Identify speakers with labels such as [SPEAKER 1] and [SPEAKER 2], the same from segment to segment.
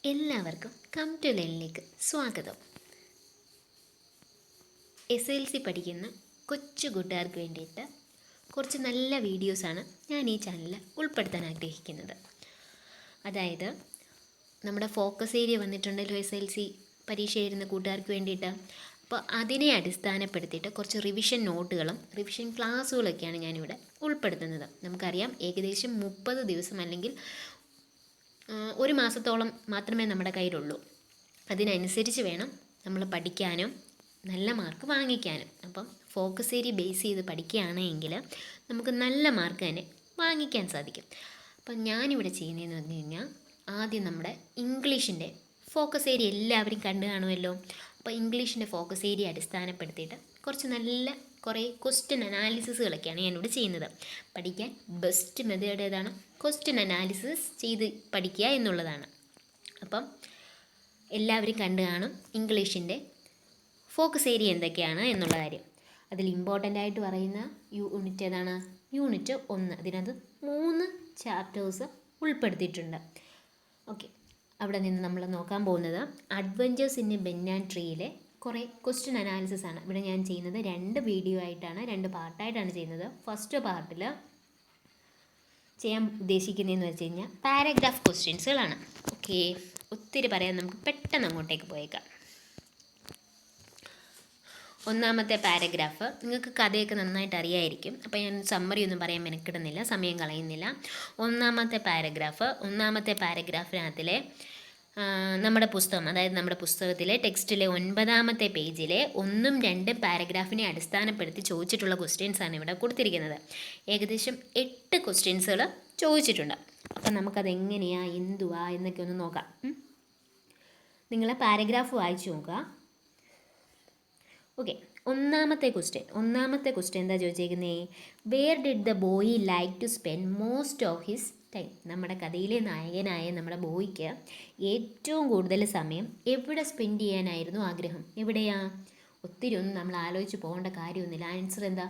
[SPEAKER 1] എല്ലാവർക്കും come to ലേണിലേക്ക് സ്വാഗതം. SLC പഠിക്കുന്ന കൊച്ചു കൂട്ടുകാർക്ക് വേണ്ടിയിട്ട് കുറച്ച് നല്ല വീഡിയോസാണ് ഞാൻ ഈ ചാനലിൽ ഉൾപ്പെടുത്താൻ ആഗ്രഹിക്കുന്നത്. അതായത് നമ്മുടെ ഫോക്കസ് ഏരിയ വന്നിട്ടുണ്ടല്ലോ SLC പരീക്ഷ എഴുതുന്ന കൂട്ടുകാർക്ക് വേണ്ടിയിട്ട്. അപ്പോൾ അതിനെ അടിസ്ഥാനപ്പെടുത്തിയിട്ട് കുറച്ച് റിവിഷൻ നോട്ടുകളും റിവിഷൻ ക്ലാസ്സുകളൊക്കെയാണ് ഞാനിവിടെ ഉൾപ്പെടുത്തുന്നത്. നമുക്കറിയാം ഏകദേശം 30 ദിവസം അല്ലെങ്കിൽ ഒരു മാസത്തോളം മാത്രമേ നമ്മുടെ കയ്യിലുള്ളൂ. അതിനനുസരിച്ച് വേണം നമ്മൾ പഠിക്കാനും നല്ല മാർക്ക് വാങ്ങിക്കാനും. അപ്പം ഫോക്കസ് ഏരിയ ബേസ് ചെയ്ത് പഠിക്കുകയാണെങ്കിൽ നമുക്ക് നല്ല മാർക്ക് തന്നെ വാങ്ങിക്കാൻ സാധിക്കും. അപ്പം ഞാനിവിടെ ചെയ്യുന്നതെന്ന് പറഞ്ഞു കഴിഞ്ഞാൽ ആദ്യം നമ്മുടെ ഇംഗ്ലീഷിൻ്റെ ഫോക്കസ് ഏരിയ എല്ലാവരും കണ്ടു കാണുമല്ലോ. അപ്പോൾ ഇംഗ്ലീഷിൻ്റെ ഫോക്കസ് ഏരിയ അടിസ്ഥാനപ്പെടുത്തിയിട്ട് കുറേ ക്വസ്റ്റ്യൻ അനാലിസിസുകളൊക്കെയാണ് ഞാനിവിടെ ചെയ്യുന്നത്. പഠിക്കാൻ ബെസ്റ്റ് മെത്തേഡ് ഏതാണ്? ക്വസ്റ്റ്യൻ അനാലിസിസ് ചെയ്ത് പഠിക്കുക എന്നുള്ളതാണ്. അപ്പം എല്ലാവരും കണ്ടു കാണും ഇംഗ്ലീഷിൻ്റെ ഫോക്കസ് ഏരിയ എന്തൊക്കെയാണ് എന്നുള്ള കാര്യം. അതിൽ ഇമ്പോർട്ടൻ്റ് ആയിട്ട് പറയുന്ന യൂണിറ്റ് ഏതാണ്? യൂണിറ്റ് 1. അതിനകത്ത് 3 ചാപ്റ്റേഴ്സ് ഉൾപ്പെടുത്തിയിട്ടുണ്ട്. ഓക്കെ, അവിടെ നിന്ന് നമ്മൾ നോക്കാൻ പോകുന്നത് അഡ്വഞ്ചേഴ്സ് ഇൻ ബെന്യാൻ ട്രീയിലെ കുറേ ക്വസ്റ്റ്യൻ അനാലിസിസ് ആണ്. ഇവിടെ ഞാൻ ചെയ്യുന്നത് 2 വീഡിയോ ആയിട്ടാണ്, 2 പാർട്ടായിട്ടാണ് ചെയ്യുന്നത്. ഫസ്റ്റ് പാർട്ടിൽ ചെയ്യാൻ ഉദ്ദേശിക്കുന്നതെന്ന് വെച്ച് കഴിഞ്ഞാൽ പാരഗ്രാഫ് ക്വസ്റ്റ്യൻസുകളാണ്. ഓക്കെ, ഒത്തിരി പറയാൻ നമുക്ക് പെട്ടെന്ന് അങ്ങോട്ടേക്ക് പോയേക്കാം. ഒന്നാമത്തെ പാരഗ്രാഫ് നിങ്ങൾക്ക് കഥയൊക്കെ നന്നായിട്ട് അറിയായിരിക്കും. അപ്പോൾ ഞാൻ സമ്മറി ഒന്നും പറയാൻ മെനക്കിടുന്നില്ല, സമയം കളയുന്നില്ല. ഒന്നാമത്തെ പാരഗ്രാഫിനകത്തിലെ നമ്മുടെ പുസ്തകം, അതായത് നമ്മുടെ പുസ്തകത്തിലെ ടെക്സ്റ്റിലെ 9ാമത്തെ പേജിലെ 1ഉം 2ഉം പാരഗ്രാഫിനെ അടിസ്ഥാനപ്പെടുത്തി ചോദിച്ചിട്ടുള്ള ക്വസ്റ്റ്യൻസാണ് ഇവിടെ കൊടുത്തിരിക്കുന്നത്. ഏകദേശം 8 ക്വസ്റ്റ്യൻസുകൾ ചോദിച്ചിട്ടുണ്ട്. അപ്പം നമുക്കതെങ്ങനെയാണ്, എന്തുവാ എന്നൊക്കെ ഒന്ന് നോക്കാം. നിങ്ങൾ പാരഗ്രാഫ് വായിച്ചു നോക്കുക. ഓക്കെ, ഒന്നാമത്തെ ക്വസ്റ്റ്യൻ എന്താ ചോദിച്ചേക്കുന്നത്? Where did the boy like to spend most of his time? നമ്മുടെ കഥയിലെ നായകനായ നമ്മുടെ ബോയ്ക്ക് ഏറ്റവും കൂടുതൽ സമയം എവിടെ സ്പെൻഡ് ചെയ്യാനായിരുന്നു ആഗ്രഹം? എവിടെയാ? ഒത്തിരി ഒന്നും നമ്മൾ ആലോചിച്ച് പോകേണ്ട കാര്യമൊന്നുമില്ല. ആൻസർ എന്താ?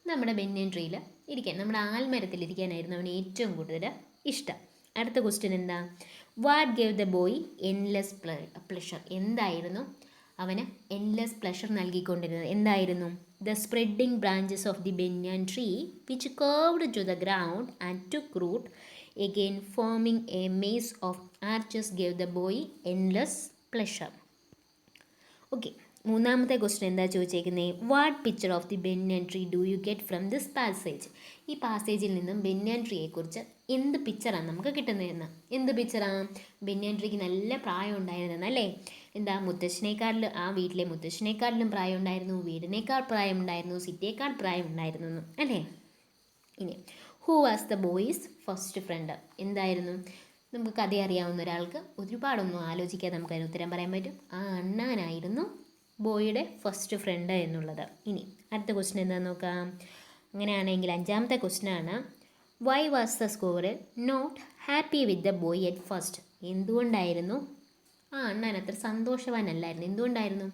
[SPEAKER 1] നമ്മുടെ ബെന്യാൻ ട്രീയിൽ ഇരിക്കാൻ, നമ്മുടെ ആൽമരത്തിലിരിക്കാനായിരുന്നു അവന് ഏറ്റവും കൂടുതൽ ഇഷ്ടം. അടുത്ത ക്വസ്റ്റ്യൻ എന്താ? What gave the boy endless pleasure? എന്തായിരുന്നു അവന് എൻലെസ് പ്ലഷർ നൽകിക്കൊണ്ടിരുന്നത്? എന്തായിരുന്നു? The spreading branches of the banyan tree which curved to the ground and took root again forming a maze of arches gave the boy endless pleasure. Okay, മൂന്നാമത്തെ question എന്താ ചോദിച്ചേക്കുന്നത്? What picture of the banyan tree do you get from this passage? ഈ പാസേജിൽ നിന്നും ബെന്യാൻ ട്രീയെക്കുറിച്ച് എന്ത് പിക്ചറാണ് നമുക്ക് കിട്ടുന്നതെന്ന്? എന്ത് പിക്ചറാണ്? ബെന്യാൻ ട്രീക്ക് നല്ല പ്രായം ഉണ്ടായിരുന്നല്ലേ? എന്താ, ആ വീട്ടിലെ മുത്തശ്ശനേക്കാളിലും പ്രായം ഉണ്ടായിരുന്നു, വീടിനേക്കാൾ പ്രായം ഉണ്ടായിരുന്നു, സിറ്റിയേക്കാൾ പ്രായം ഉണ്ടായിരുന്നു അല്ലേ? ഇനി who was the boy's first friend? എന്തായിരുന്നു? നമുക്ക് കഥ അറിയാവുന്ന ഒരാൾക്ക് ഒരുപാടൊന്നും ആലോചിക്കാതെ നമുക്ക് അതിന് ഉത്തരം പറയാൻ പറ്റും. ആ അണ്ണാനായിരുന്നു ബോയുടെ ഫസ്റ്റ് ഫ്രണ്ട് എന്നുള്ളത്. ഇനി അടുത്ത ക്വസ്റ്റ്യൻ എന്താണെന്ന് നോക്കാം. അങ്ങനെയാണെങ്കിൽ 5ാമത്തെ ക്വസ്റ്റ്യനാണ്, why was the squirrel not happy with the boy at first? എന്തുകൊണ്ടായിരുന്നു ആ അണ്ണാൻ അത്ര സന്തോഷവാനല്ലായിരുന്നു? എന്തുകൊണ്ടായിരുന്നു?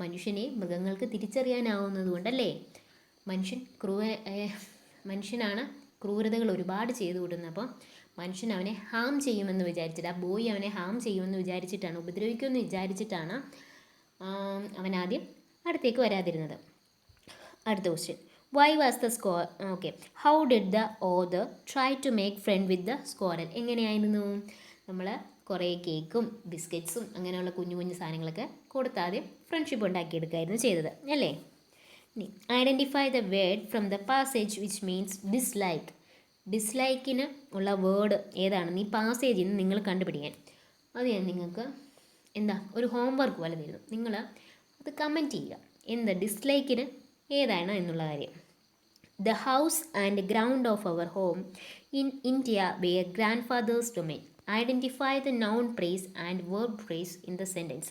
[SPEAKER 1] മനുഷ്യനെ മൃഗങ്ങൾക്ക് തിരിച്ചറിയാനാവുന്നത് കൊണ്ടല്ലേ? മനുഷ്യനാണ് ക്രൂരതകൾ ഒരുപാട് ചെയ്തു കൂട്ടുന്നത്. അപ്പോൾ മനുഷ്യൻ അവനെ ഹാം ചെയ്യുമെന്ന് വിചാരിച്ചിട്ട്, ആ ബോയ് അവനെ ഹാം ചെയ്യുമെന്ന് വിചാരിച്ചിട്ടാണ്, ഉപദ്രവിക്കുമെന്ന് വിചാരിച്ചിട്ടാണ് അവൻ ആദ്യം അടുത്തേക്ക് വരാതിരുന്നത്. അടുത്ത question, why was the squirrel? Okay, how did the author try to make friend with the squirrel? എങ്ങനെയായിരുന്നു? നമ്മൾ കുറേ കേക്കും ബിസ്ക്കറ്റ്സും അങ്ങനെയുള്ള കുഞ്ഞു കുഞ്ഞു സാധനങ്ങളൊക്കെ കൊടുത്താദ്യം ഫ്രണ്ട്ഷിപ്പ് ഉണ്ടാക്കിയെടുക്കുകയായിരുന്നു ചെയ്തത് അല്ലേ? Identify the word from the passage which means dislike. ഡിസ്ലൈക്കിന് ഉള്ള വേർഡ് ഏതാണെന്ന് ഈ പാസേജിൽ നിന്ന് നിങ്ങൾ കണ്ടുപിടിക്കാൻ. അത് ഞാൻ നിങ്ങൾക്ക് ഒരു ഹോംവർക്ക് പോലെ തരുന്നു. നിങ്ങൾ അത് കമൻറ്റ് ചെയ്യുക. ഡിസ്ലൈക്കിന് ഏതാണ് എന്നുള്ള കാര്യം. The house and ground of our home in India where grandfather's domain. Identify the noun phrase and verb phrase in the sentence.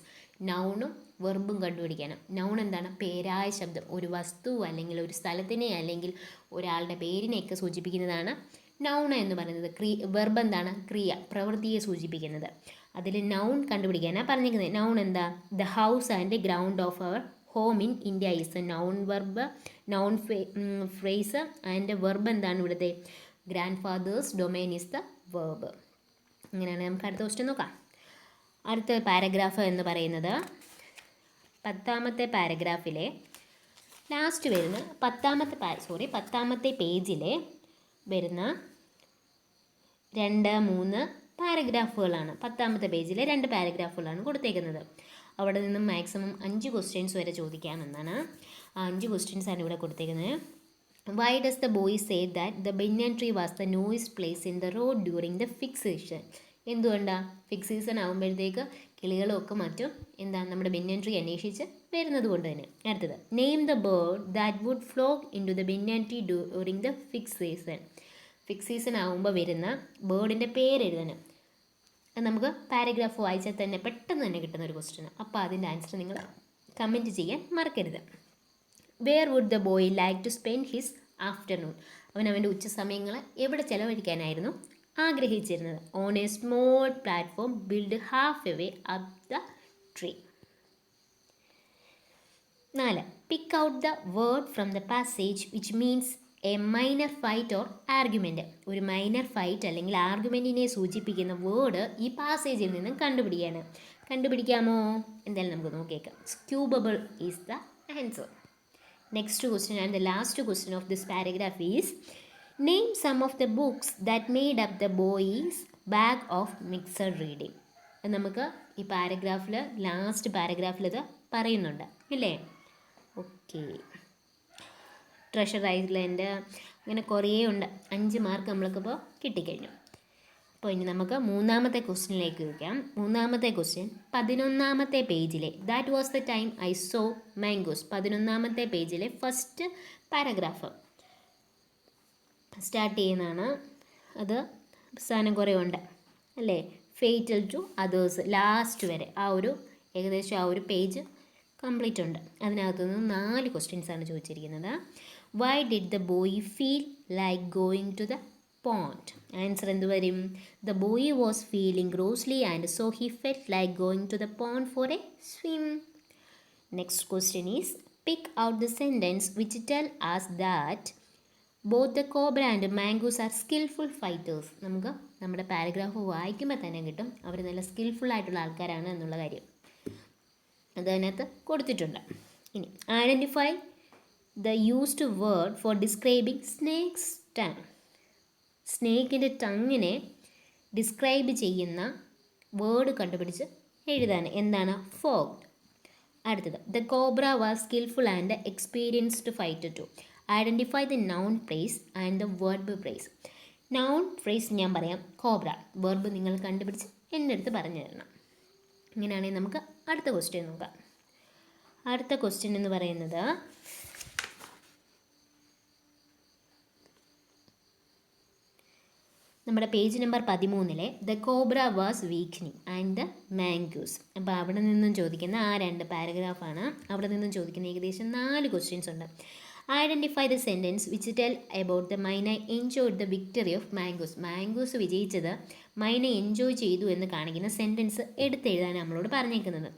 [SPEAKER 1] നൗണും വെർബും കണ്ടുപിടിക്കണം. നൗൺ എന്താണ്? പേരായ ശബ്ദം, ഒരു വസ്തു അല്ലെങ്കിൽ ഒരു സ്ഥലത്തിനെ അല്ലെങ്കിൽ ഒരാളുടെ പേരിനെയൊക്കെ സൂചിപ്പിക്കുന്നതാണ് നൗൺ എന്ന് പറയുന്നത്. വെർബ് എന്താണ്? ക്രിയ, പ്രവൃത്തിയെ സൂചിപ്പിക്കുന്നത്. അതിൽ നൗൺ കണ്ടുപിടിക്കാനാണ് പറഞ്ഞിരിക്കുന്നത്. നൗൺ എന്താ? The house and ground of our home in India is a noun verb, noun phrase and verb എന്താണ് ഇവിടുത്തെ? Grandfather's domain is the verb. അങ്ങനെയാണ്. നമുക്ക് അടുത്ത ക്വസ്റ്റ്യൻ നോക്കാം. അടുത്ത പാരഗ്രാഫ് എന്ന് പറയുന്നത് 10ാമത്തെ പാരഗ്രാഫിലെ ലാസ്റ്റ് വരുന്ന 10ാമത്തെ പേജിലെ വരുന്ന 2-3 പാരഗ്രാഫുകളാണ്. 10ാമത്തെ പേജിലെ 2 പാരഗ്രാഫുകളാണ് കൊടുത്തേക്കുന്നത്. അവിടെ നിന്നും മാക്സിമം 5 ക്വസ്റ്റ്യൻസ് വരെ ചോദിക്കാമെന്നാണ്. ആ 5 ക്വസ്റ്റ്യൻസാണ് ഇവിടെ കൊടുത്തേക്കുന്നത്. Why does the boy say that the banyan tree was the noise place in the road during the fixed season? എന്തുകൊണ്ടാണ് ഫിക്സ് സീസൺ ആകുമ്പോഴത്തേക്ക് കിളികളും ഒക്കെ മറ്റും നമ്മുടെ ബെന്യാൻ ട്രീ അന്വേഷിച്ച് വരുന്നത് കൊണ്ട് തന്നെ. അടുത്തത്, name the bird that would flock in to the banyan tree during the figs season. Figs season ആകുമ്പോൾ വരുന്ന ബേർഡിൻ്റെ പേര് എഴുതാനും. അത് നമുക്ക് പാരഗ്രാഫ് വായിച്ചാൽ തന്നെ പെട്ടെന്ന് തന്നെ കിട്ടുന്ന ഒരു ക്വസ്റ്റ്യനാണ്. അപ്പോൾ അതിൻ്റെ ആൻസർ നിങ്ങൾ കമൻറ്റ് ചെയ്യാൻ മറക്കരുത്. Where would the boy like to spend his afternoon. അവൻ്റെ ഉച്ച സമയങ്ങൾ എവിടെ ചെലവഴിക്കാനായിരുന്നു ആഗ്രഹിച്ചിരുന്നത്? On a small platform built half a way up the tree. 4. Pick out the word from the passage which means a minor fight or argument. ഒരു minor fight അല്ലെങ്കിൽ ആർഗ്യുമെൻറ്റിനെ സൂചിപ്പിക്കുന്ന വേർഡ് ഈ പാസേജിൽ നിന്നും കണ്ടുപിടിക്കാമോ? എന്തായാലും നമുക്ക് നോക്കിയേക്കാം. Squabble is the answer. Next question and the last question of this paragraph is, name some of the books that made up the boy's bag of mixed reading. നമുക്ക് ഈ പാരഗ്രാഫിൽ ലാസ്റ്റ് പാരഗ്രാഫിൽ ഇത് പറയുന്നുണ്ട് ഇല്ലേ? ഓക്കെ, ട്രഷർ ഐലൻഡ്, അങ്ങനെ കുറേ ഉണ്ട്. 5 mark നമ്മൾക്കിപ്പോൾ കിട്ടിക്കഴിഞ്ഞു. അപ്പോൾ ഇനി നമുക്ക് 3ാമത്തെ ക്വസ്റ്റ്യനിലേക്ക് വയ്ക്കാം. 3ാമത്തെ ക്വസ്റ്റ്യൻ 11ാമത്തെ പേജിലെ that was the time I saw mongoose. 11ാമത്തെ പേജിലെ ഫസ്റ്റ് പാരഗ്രാഫ് സ്റ്റാർട്ട് ചെയ്യുന്നതാണ്. അത് അവസാനം കുറേ ഉണ്ട് അല്ലേ? ഫേറ്റൽ ടു അതേഴ്സ് ലാസ്റ്റ് വരെ ഏകദേശം ആ ഒരു പേജ് കംപ്ലീറ്റ് ഉണ്ട്. അതിനകത്തു നിന്ന് 4 ക്വസ്റ്റ്യൻസാണ് ചോദിച്ചിരിക്കുന്നത്. Why did the boy feel like going to the pond. Answer എന്ത് വരും? The boy was feeling grossly and so he felt like going to the pond for a swim. Next question is, pick out the sentence which tell us that both the cobra and mongoose are skilful fighters. നമുക്ക് നമ്മുടെ paragraph വായിക്കുമ്പോൾ തന്നെ കിട്ടും അവർ നല്ല skilful ആയിട്ടുള്ള ആൾക്കാരാണ് എന്നുള്ള കാര്യം. അതിനകത്ത് കൊടുത്തിട്ടുണ്ട്. ഇനി identify the used word for describing snake's tongue. സ്നേക്കിൻ്റെ ടങ്ങിനെ ഡിസ്ക്രൈബ് ചെയ്യുന്ന വേർഡ് കണ്ടുപിടിച്ച് എഴുതാൻ. എന്താണ്? ഫോഗ്ഡ്. അടുത്തത്, the cobra was skilful and experienced fighter too. Identify the noun phrase and the verb phrase. Noun phrase ഞാൻ പറയാം, കോബ്ര. വെർബ് നിങ്ങൾ കണ്ടുപിടിച്ച് എൻ്റെ അടുത്ത് പറഞ്ഞു തരണം. ഇങ്ങനെയാണെങ്കിൽ നമുക്ക് അടുത്ത ക്വസ്റ്റ്യൻ നോക്കാം. അടുത്ത ക്വസ്റ്റ്യൻ എന്ന് പറയുന്നത് നമ്മുടെ page number 13 the cobra was weakening and the mongoose. അപ്പോൾ അവിടെ നിന്നും ചോദിക്കുന്ന ആ 2 പാരഗ്രാഫാണ്. അവിടെ നിന്നും ചോദിക്കുന്ന ഏകദേശം 4 ക്വസ്റ്റ്യൻസ് ഉണ്ട്. Identify the sentence which tell about the myna enjoyed the victory of mongoose. Mongoose വിജയിച്ചത് മൈന എൻജോയ് ചെയ്തു എന്ന് കാണിക്കുന്ന സെൻറ്റൻസ് എടുത്തെഴുതാൻ നമ്മളോട് പറഞ്ഞേക്കുന്നത്.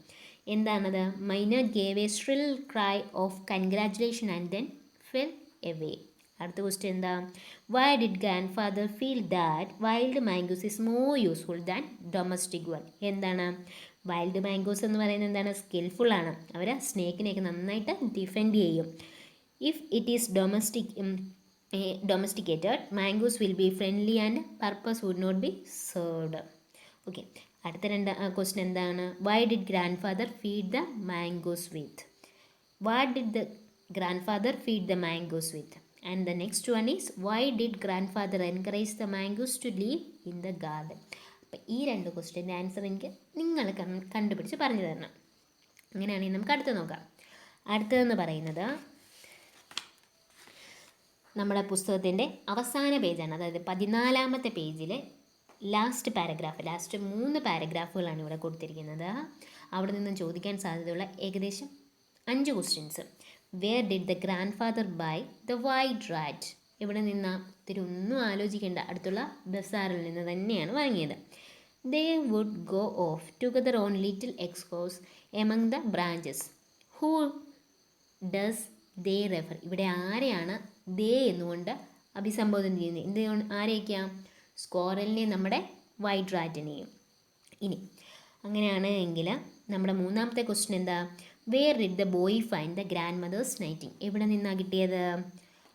[SPEAKER 1] എന്താണത്? Myna gave a shrill cry of congratulation and then fell away. അടുത്ത ക്വസ്റ്റ്യൻ എന്താ? Why did grandfather feel that wild mongoose is more useful than domestic one. എന്താണ്? വൈൽഡ് മാംഗോസ് എന്ന് പറയുന്നത് എന്താണ്? സ്കിൽഫുള്ളാണ്. അവർ സ്നേക്കിനെയൊക്കെ നന്നായിട്ട് ഡിഫെൻഡ് ചെയ്യും. If it is domesticated mongoose will be friendly and purpose would not be served. Okay, അടുത്ത 2 ക്വസ്റ്റ്യൻ എന്താണ്? Why did grandfather feed the mongoose with. What did the grandfather feed the mongoose with. And the next one is, why did grandfather encourage the mangoes to live in the garden? അപ്പോൾ ഈ 2 ക്വസ്റ്റ്യൻ്റെ answer എനിക്ക് നിങ്ങൾ കണ്ടുപിടിച്ച് പറഞ്ഞു തരണം. അങ്ങനെയാണെങ്കിൽ നമുക്ക് അടുത്ത് നോക്കാം. അടുത്തതെന്ന് പറയുന്നത് നമ്മുടെ പുസ്തകത്തിൻ്റെ അവസാന പേജാണ്. അതായത് 14ാമത്തെ പേജിലെ ലാസ്റ്റ് 3 പാരഗ്രാഫുകളാണ് ഇവിടെ കൊടുത്തിരിക്കുന്നത്. അവിടെ നിന്നും ചോദിക്കാൻ സാധ്യതയുള്ള ഏകദേശം 5 questions. Where did the grandfather buy the white rat. ഇവിടെ നിന്ന് ഇത്തിരി ഒന്നും ആലോചിക്കേണ്ട, അടുത്തുള്ള ബസാറിൽ നിന്ന് തന്നെയാണ് വാങ്ങിയത്. They would go off together on little excursions among the branches. Who does they refer. ഇവിടെ ആരെയാണ് ദേ എന്നുകൊണ്ട് അഭിസംബോധന ചെയ്യുന്നത്? ആരെയൊക്കെയാണ്? സ്ക്വറലിനെയും നമ്മുടെ വൈറ്റ് റാറ്റിനെയും. ഇനി അങ്ങനെയാണ് എങ്കിൽ നമ്മുടെ മൂന്നാമത്തെ ക്വസ്റ്റ്യൻ എന്താ? Where did the boy find the grandmother's knitting? എവിടെ നിന്നാണ് കിട്ടിയത്?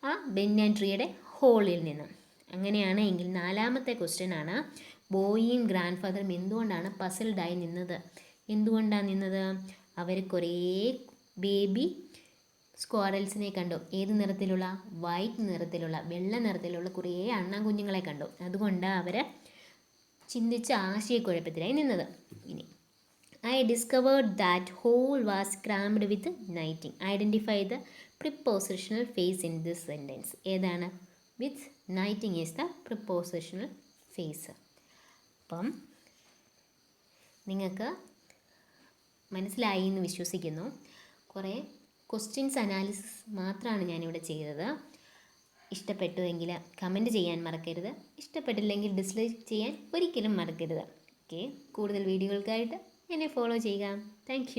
[SPEAKER 1] ആ ബെന്യാൻ ട്രീയുടെ ഹോളിൽ നിന്ന്. അങ്ങനെയാണ് എങ്കിൽ നാലാമത്തെ ക്വസ്റ്റ്യൻ ആണ്, ബോയിയും ഗ്രാൻഡ് ഫാദറും എന്തുകൊണ്ടാണ് പസിൽഡായി നിന്നത്? എന്തുകൊണ്ടാണ് നിന്നത്? അവർ കുറേ ബേബി സ്ക്വാറൽസിനെ കണ്ടു. ഏത് നിറത്തിലുള്ള? വൈറ്റ് നിറത്തിലുള്ള, വെള്ള നിറത്തിലുള്ള കുറേ അണ്ണാകുഞ്ഞുങ്ങളെ കണ്ടു. അതുകൊണ്ട് അവർ ചിന്തിച്ച് ആശയക്കുഴപ്പത്തിലായി നിന്നത്. ഇനി I discovered that hole was crammed with knitting. Identify the prepositional phrase in this sentence. ഏതാണ്? With knitting is the prepositional phrase. അപ്പം നിങ്ങൾക്ക് മനസ്സിലായി എന്ന് വിശ്വസിക്കുന്നു. കുറേ ക്വസ്റ്റ്യൻസ് അനാലിസിസ് മാത്രമാണ് ഞാനിവിടെ ചെയ്തത്. ഇഷ്ടപ്പെട്ടുവെങ്കിൽ കമൻറ്റ് ചെയ്യാൻ മറക്കരുത്. ഇഷ്ടപ്പെട്ടില്ലെങ്കിൽ ഡിസ്ലൈക്ക് ചെയ്യാൻ ഒരിക്കലും മറക്കരുത്. ഓക്കെ, കൂടുതൽ വീഡിയോകൾക്കായിട്ട് എന്നെ ഫോളോ ചെയ്യുക. താങ്ക്